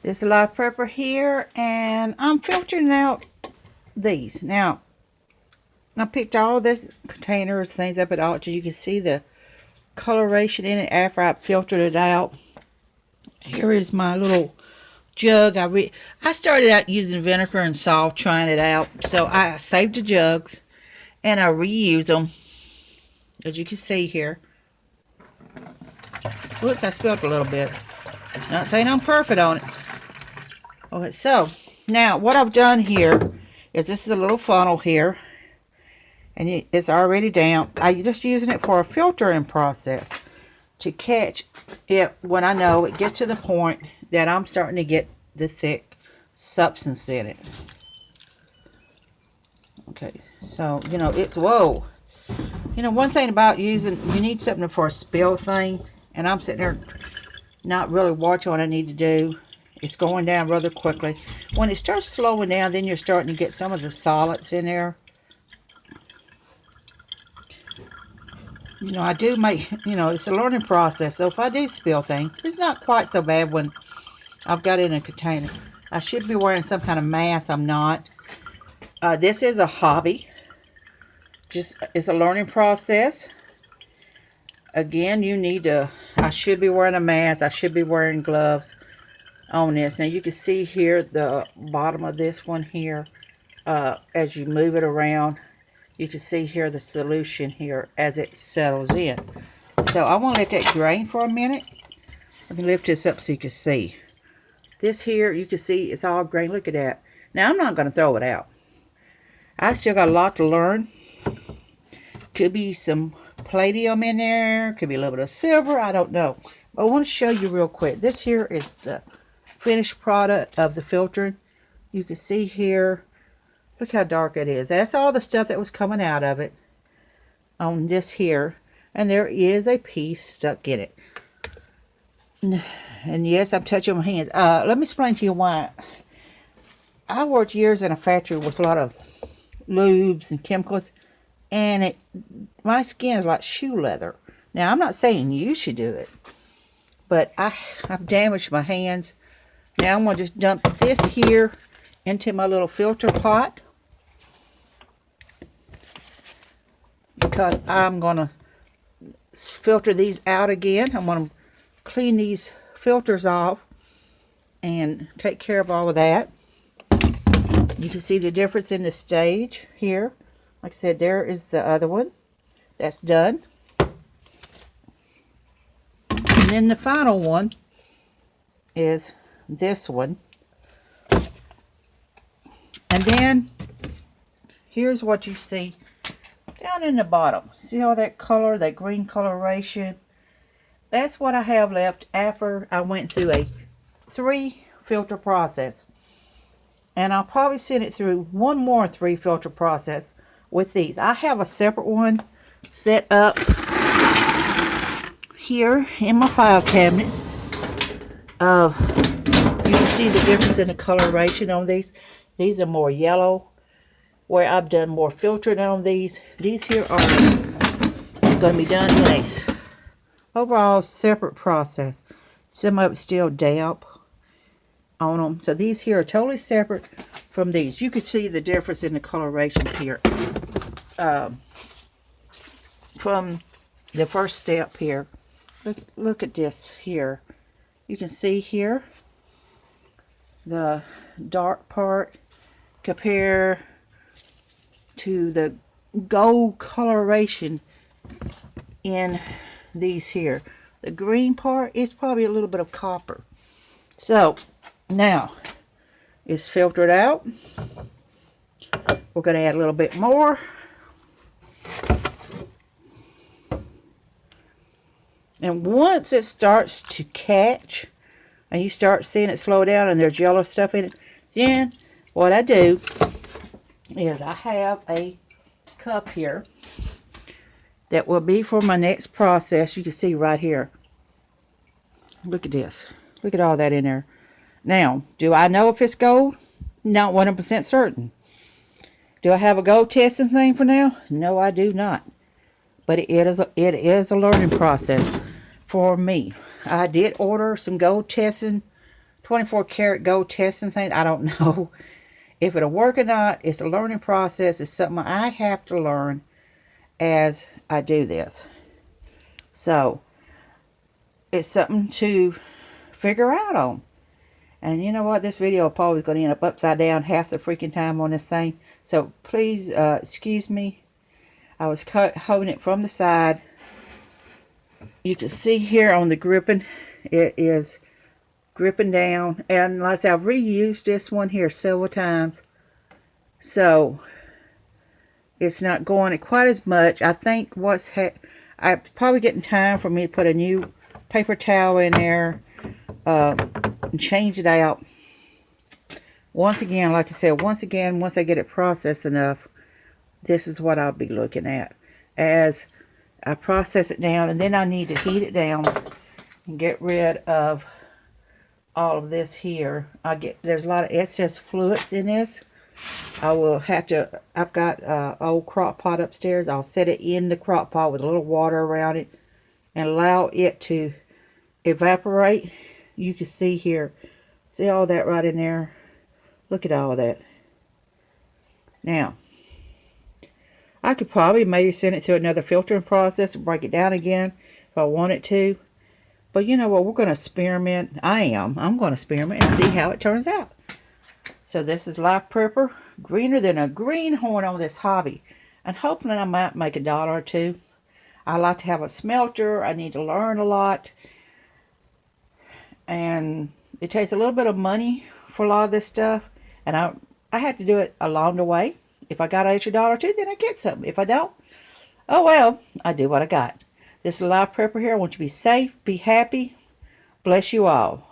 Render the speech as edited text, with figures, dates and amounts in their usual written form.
this live prepper here, and I'm filtering out these. Now, I picked all this containers, things up at all, so you can see the coloration in it after I filtered it out. Here is my little jug. I started out using vinegar and salt, trying it out, so I saved the jugs and I reuse them, as you can see here. Whoops, I spilled a little bit. Not saying I'm perfect on it. Okay, so now what I've done here is this is a little funnel here, and it's already down. I'm just using it for a filtering process to catch it when I know it gets to the point that I'm starting to get the thick substance in it. Okay, so it's whoa. One thing about you need something for a spill thing, and I'm sitting there not really watching what I need to do. It's going down rather quickly. When it starts slowing down, then you're starting to get some of the solids in there. I do make, it's a learning process. So if I do spill things, it's not quite so bad when I've got it in a container. I should be wearing some kind of mask. I'm not. This is a hobby. It's a learning process. Again, I should be wearing a mask. I should be wearing gloves on this. Now you can see here the bottom of this one here. As you move it around, you can see here the solution here as it settles in. So I want to let that drain for a minute. Let me lift this up so you can see. This here, you can see it's all grain. Look at that. Now I'm not going to throw it out. I still got a lot to learn. Could be some palladium in there. Could be a little bit of silver. I don't know. But I want to show you real quick. This here is the finished product of the filtering. You can see here. Look how dark it is. That's all the stuff that was coming out of it on this here. And there is a piece stuck in it. And yes, I'm touching my hands. Let me explain to you why. I worked years in a factory with a lot of lubes and chemicals. And my skin is like shoe leather. Now, I'm not saying you should do it. But I've damaged my hands. Now, I'm going to just dump this here into my little filter pot. Because I'm going to filter these out again. I'm going to clean these filters off and take care of all of that. You can see the difference in the stage here. Like I said, there is the other one. That's done. And then the final one is this one. And then here's what you see down in the bottom. See all that color, that green coloration? That's what I have left after I went through a 3 filter process. And I'll probably send it through one more 3 filter process with these. I have a separate one set up here in my file cabinet. You can see the difference in the coloration on these. These are more yellow, where I've done more filtering on these. These here are going to be done in a overall separate process. Some of it's still damp on them. So these here are totally separate from these. You can see the difference in the coloration here. From the first step here. Look at this here. You can see here the dark part compare to the gold coloration in these here. The green part is probably a little bit of copper. So now it's filtered out. We're going to add a little bit more. And once it starts to catch and you start seeing it slow down and there's yellow stuff in it, then what I do is I have a cup here that will be for my next process. You can see right here. Look at this. Look at all that in there. Now, do I know if it's gold? Not 100% certain. Do I have a gold testing thing for now? No, I do not. But it is a learning process for me. I did order some gold testing 24 karat gold testing thing. I don't know if it'll work or not. It's a learning process. It's something I have to learn as I do this. So it's something to figure out on. And you know what? This video is probably going to end up upside down half the freaking time on this thing. So please excuse me. I was holding it from the side. You can see here on the gripping, it is gripping down. And like I said, I've reused this one here several times. So it's not going quite as much. I think I'm probably getting time for me to put a new paper towel in there and change it out. Once again, like I said, once I get it processed enough, this is what I'll be looking at as I process it down. And then I need to heat it down and get rid of all of this here. There's a lot of excess fluids in this. I will have to, I've got an old crock pot upstairs. I'll set it in the crock pot with a little water around it and allow it to evaporate. You can see here, see all that right in there? Look at all that. Now, I could probably maybe send it to another filtering process and break it down again if I wanted to. But you know what? We're going to experiment. I'm going to experiment and see how it turns out. So this is Life Prepper. Greener than a greenhorn on this hobby. And hopefully I might make $1 or $2. I like to have a smelter. I need to learn a lot. And it takes a little bit of money for a lot of this stuff. And I had to do it along the way. If I got an extra $1 or $2, then I get something. If I don't, oh well, I do what I got. This is Life Prepper here. I want you to be safe, be happy. Bless you all.